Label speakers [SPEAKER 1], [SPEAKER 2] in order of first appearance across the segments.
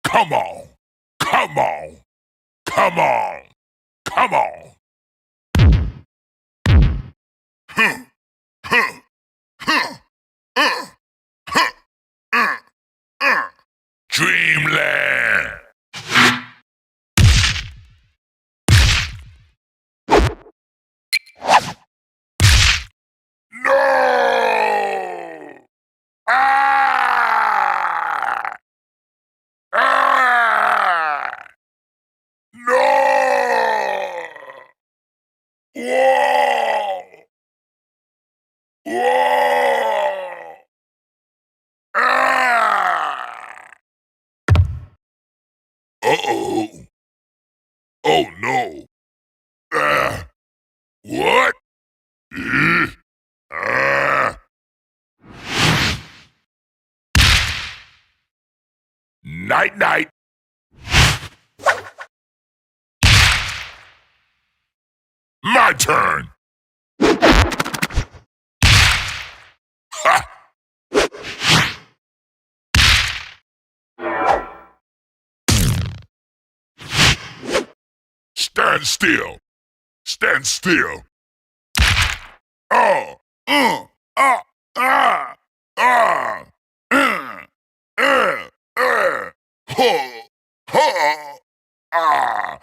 [SPEAKER 1] Come on. Come on. Come on. Come on. Huh. Huh. Huh. Huh. Dreamland. No! Ah! Ah! No! Whoa! Whoa! Ah! Uh-oh. Oh no. What? Uh, Night night. My turn. Ha! Stand still. Stand still. Oh. Ah. Ah. Ah. Ho. Ho. Ah.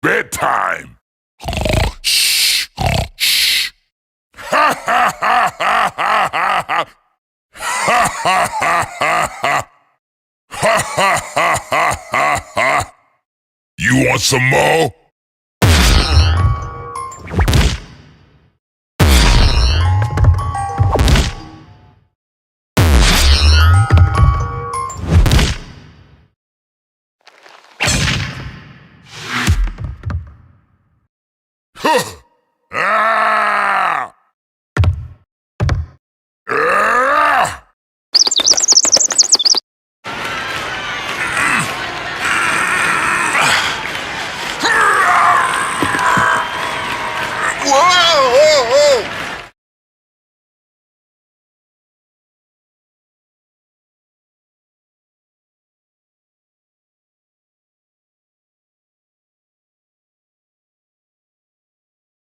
[SPEAKER 1] Bedtime. Shh. Shh. Ha ha ha ha ha ha. Ha ha ha ha ha. Ha ha ha ha ha ha. You want some more? Huh.